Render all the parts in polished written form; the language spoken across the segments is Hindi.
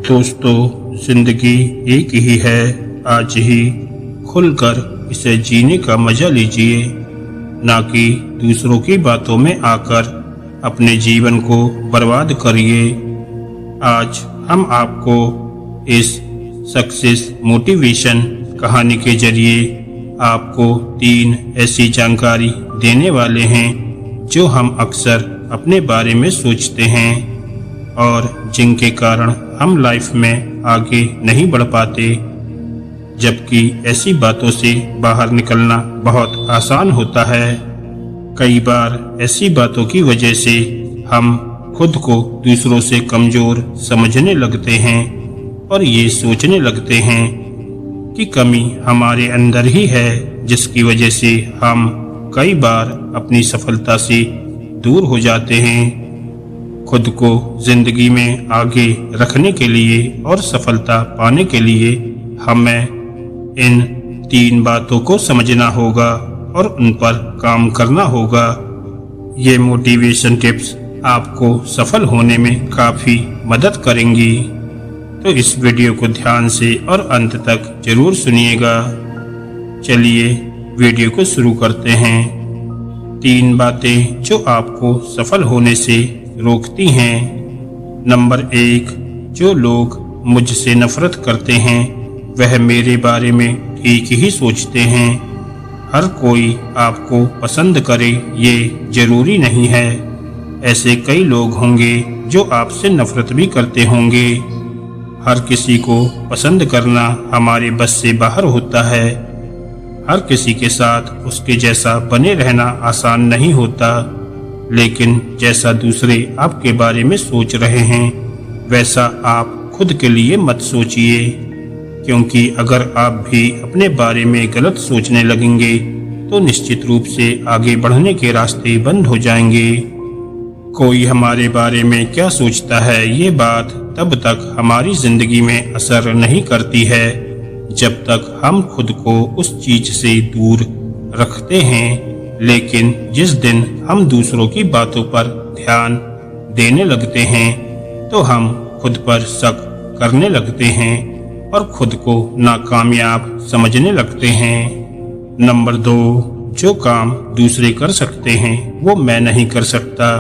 दोस्तों, जिंदगी एक ही है, आज ही खुलकर इसे जीने का मजा लीजिए, ना कि दूसरों की बातों में आकर अपने जीवन को बर्बाद करिए। आज हम आपको इस सक्सेस मोटिवेशन कहानी के जरिए आपको 3 ऐसी जानकारी देने वाले हैं जो हम अक्सर अपने बारे में सोचते हैं और जिनके कारण हम लाइफ में आगे नहीं बढ़ पाते, जबकि ऐसी बातों से बाहर निकलना बहुत आसान होता है। कई बार ऐसी बातों की वजह से हम खुद को दूसरों से कमजोर समझने लगते हैं और ये सोचने लगते हैं कि कमी हमारे अंदर ही है, जिसकी वजह से हम कई बार अपनी सफलता से दूर हो जाते हैं। खुद को जिंदगी में आगे रखने के लिए और सफलता पाने के लिए हमें इन 3 बातों को समझना होगा और उन पर काम करना होगा। ये मोटिवेशन टिप्स आपको सफल होने में काफ़ी मदद करेंगी, तो इस वीडियो को ध्यान से और अंत तक जरूर सुनिएगा। चलिए वीडियो को शुरू करते हैं। 3 बातें जो आपको सफल होने से रोकती हैं। नंबर 1, जो लोग मुझसे नफरत करते हैं वह मेरे बारे में ठीक ही सोचते हैं। हर कोई आपको पसंद करे ये जरूरी नहीं है। ऐसे कई लोग होंगे जो आपसे नफरत भी करते होंगे। हर किसी को पसंद करना हमारे बस से बाहर होता है। हर किसी के साथ उसके जैसा बने रहना आसान नहीं होता, लेकिन जैसा दूसरे आपके बारे में सोच रहे हैं वैसा आप खुद के लिए मत सोचिए, क्योंकि अगर आप भी अपने बारे में गलत सोचने लगेंगे तो निश्चित रूप से आगे बढ़ने के रास्ते बंद हो जाएंगे। कोई हमारे बारे में क्या सोचता है ये बात तब तक हमारी जिंदगी में असर नहीं करती है जब तक हम खुद को उस चीज से दूर रखते हैं। लेकिन जिस दिन हम दूसरों की बातों पर ध्यान देने लगते हैं तो हम खुद पर शक करने लगते हैं और खुद को नाकामयाब समझने लगते हैं। नंबर 2, जो काम दूसरे कर सकते हैं वो मैं नहीं कर सकता।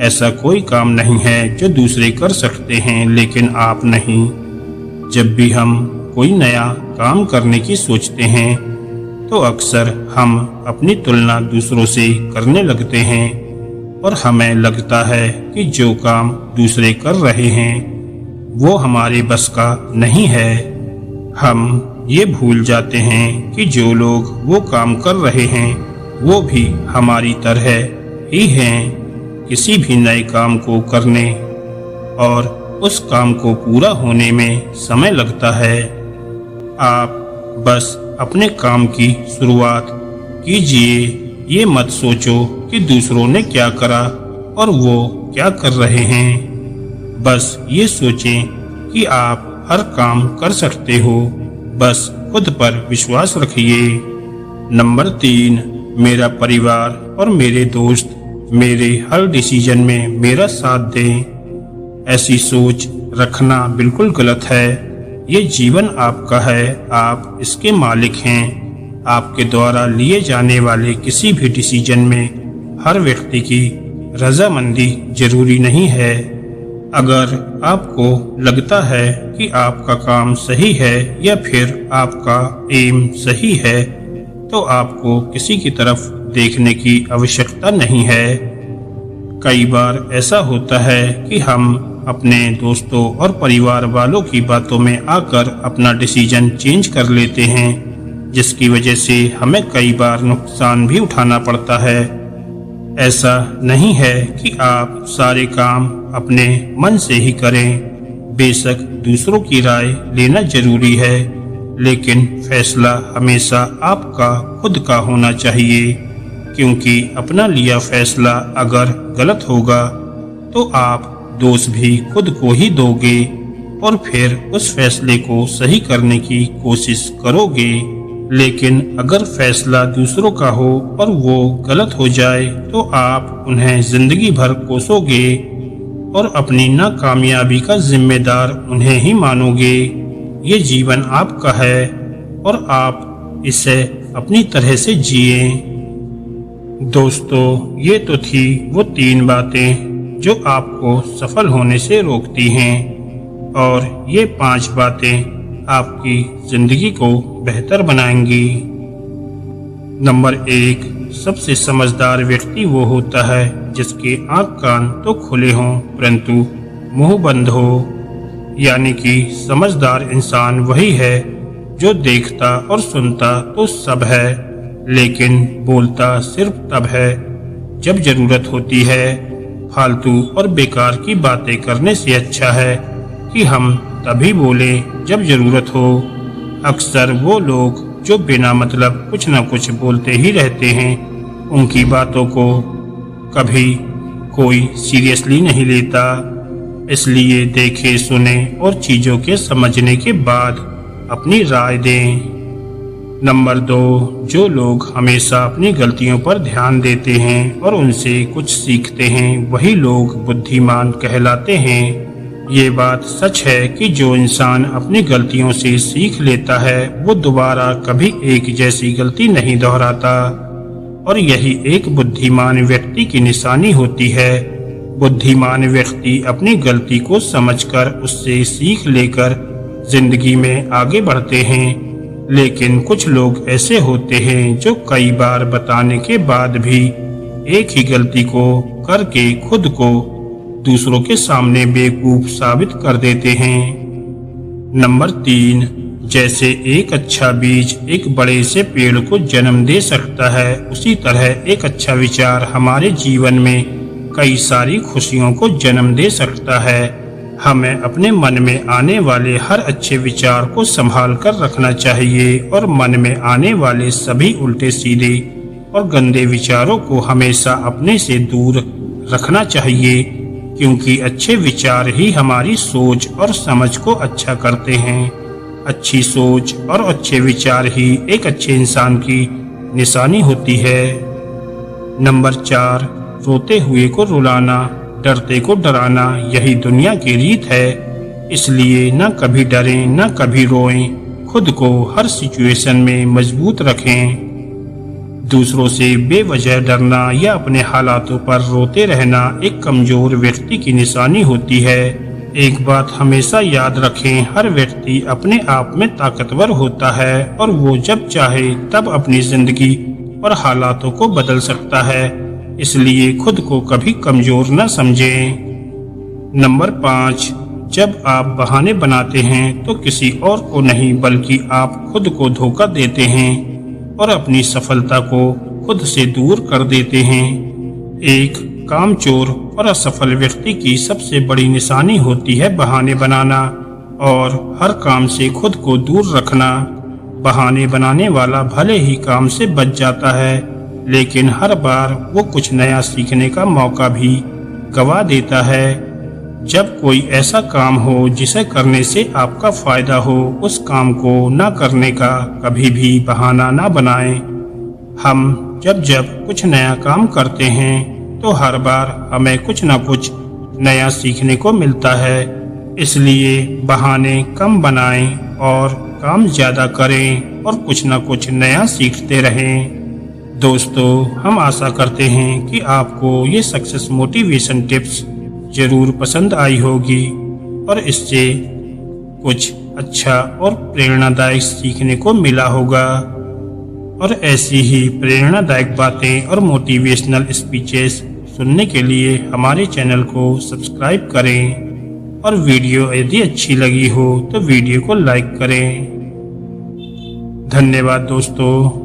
ऐसा कोई काम नहीं है जो दूसरे कर सकते हैं लेकिन आप नहीं। जब भी हम कोई नया काम करने की सोचते हैं तो अक्सर हम अपनी तुलना दूसरों से करने लगते हैं और हमें लगता है कि जो काम दूसरे कर रहे हैं वो हमारे बस का नहीं है। हम ये भूल जाते हैं कि जो लोग वो काम कर रहे हैं वो भी हमारी तरह ही हैं। किसी भी नए काम को करने और उस काम को पूरा होने में समय लगता है। आप बस अपने काम की शुरुआत कीजिए। ये मत सोचो कि दूसरों ने क्या करा और वो क्या कर रहे हैं। बस ये सोचें कि आप हर काम कर सकते हो। बस खुद पर विश्वास रखिए। नंबर 3, मेरा परिवार और मेरे दोस्त मेरे हर डिसीजन में मेरा साथ दें। ऐसी सोच रखना बिल्कुल गलत है। ये जीवन आपका है, आप इसके मालिक हैं। आपके द्वारा लिए जाने वाले किसी भी डिसीजन में हर व्यक्ति की रजामंदी जरूरी नहीं है। अगर आपको लगता है कि आपका काम सही है या फिर आपका एम सही है तो आपको किसी की तरफ देखने की आवश्यकता नहीं है। कई बार ऐसा होता है कि हम अपने दोस्तों और परिवार वालों की बातों में आकर अपना डिसीजन चेंज कर लेते हैं, जिसकी वजह से हमें कई बार नुकसान भी उठाना पड़ता है। ऐसा नहीं है कि आप सारे काम अपने मन से ही करें। बेशक दूसरों की राय लेना जरूरी है, लेकिन फैसला हमेशा आपका खुद का होना चाहिए, क्योंकि अपना लिया फैसला अगर गलत होगा तो आप दोष भी खुद को ही दोगे और फिर उस फैसले को सही करने की कोशिश करोगे। लेकिन अगर फैसला दूसरों का हो और वो गलत हो जाए तो आप उन्हें जिंदगी भर कोसोगे और अपनी नाकामयाबी का जिम्मेदार उन्हें ही मानोगे। ये जीवन आपका है और आप इसे अपनी तरह से जिए। दोस्तों, ये तो थी वो 3 बातें जो आपको सफल होने से रोकती हैं, और ये 5 बातें आपकी जिंदगी को बेहतर बनाएंगी। नंबर 1, सबसे समझदार व्यक्ति वो होता है जिसके आंख कान तो खुले हों परंतु मुंह बंद हो। यानी कि समझदार इंसान वही है जो देखता और सुनता तो सब है, लेकिन बोलता सिर्फ तब है जब जरूरत होती है। फालतू और बेकार की बातें करने से अच्छा है कि हम तभी बोलें जब जरूरत हो। अक्सर वो लोग जो बिना मतलब कुछ न कुछ बोलते ही रहते हैं, उनकी बातों को कभी कोई सीरियसली नहीं लेता। इसलिए देखे सुने और चीज़ों के समझने के बाद अपनी राय दें। नंबर 2, जो लोग हमेशा अपनी गलतियों पर ध्यान देते हैं और उनसे कुछ सीखते हैं, वही लोग बुद्धिमान कहलाते हैं। ये बात सच है कि जो इंसान अपनी गलतियों से सीख लेता है वो दोबारा कभी एक जैसी गलती नहीं दोहराता, और यही एक बुद्धिमान व्यक्ति की निशानी होती है। बुद्धिमान व्यक्ति अपनी गलती को समझकर उससे सीख लेकर जिंदगी में आगे बढ़ते हैं। लेकिन कुछ लोग ऐसे होते हैं जो कई बार बताने के बाद भी एक ही गलती को करके खुद को दूसरों के सामने बेवकूफ साबित कर देते हैं। नंबर 3, जैसे एक अच्छा बीज एक बड़े से पेड़ को जन्म दे सकता है, उसी तरह एक अच्छा विचार हमारे जीवन में कई सारी खुशियों को जन्म दे सकता है। हमें अपने मन में आने वाले हर अच्छे विचार को संभाल कर रखना चाहिए और मन में आने वाले सभी उल्टे सीधे और गंदे विचारों को हमेशा अपने से दूर रखना चाहिए, क्योंकि अच्छे विचार ही हमारी सोच और समझ को अच्छा करते हैं। अच्छी सोच और अच्छे विचार ही एक अच्छे इंसान की निशानी होती है। नंबर 4, रोते हुए को रुलाना, डरते को डराना, यही दुनिया की रीत है। इसलिए न कभी डरें न कभी रोएं, खुद को हर सिचुएशन में मजबूत रखें। दूसरों से बेवजह डरना या अपने हालातों पर रोते रहना एक कमजोर व्यक्ति की निशानी होती है। एक बात हमेशा याद रखें, हर व्यक्ति अपने आप में ताकतवर होता है और वो जब चाहे तब अपनी जिंदगी और हालातों को बदल सकता है। इसलिए खुद को कभी कमजोर न समझें। नंबर 5, जब आप बहाने बनाते हैं तो किसी और को नहीं बल्कि आप खुद को धोखा देते हैं और अपनी सफलता को खुद से दूर कर देते हैं। एक कामचोर और असफल व्यक्ति की सबसे बड़ी निशानी होती है बहाने बनाना और हर काम से खुद को दूर रखना। बहाने बनाने वाला भले ही काम से बच जाता है, लेकिन हर बार वो कुछ नया सीखने का मौका भी गवा देता है। जब कोई ऐसा काम हो जिसे करने से आपका फायदा हो, उस काम को न करने का कभी भी बहाना न बनाएं। हम जब जब कुछ नया काम करते हैं तो हर बार हमें कुछ न कुछ नया सीखने को मिलता है। इसलिए बहाने कम बनाएं और काम ज्यादा करें और कुछ न कुछ नया सीखते रहें। दोस्तों, हम आशा करते हैं कि आपको ये सक्सेस मोटिवेशन टिप्स जरूर पसंद आई होगी और इससे कुछ अच्छा और प्रेरणादायक सीखने को मिला होगा। और ऐसी ही प्रेरणादायक बातें और मोटिवेशनल स्पीचेस सुनने के लिए हमारे चैनल को सब्सक्राइब करें और वीडियो यदि अच्छी लगी हो तो वीडियो को लाइक करें। धन्यवाद दोस्तों।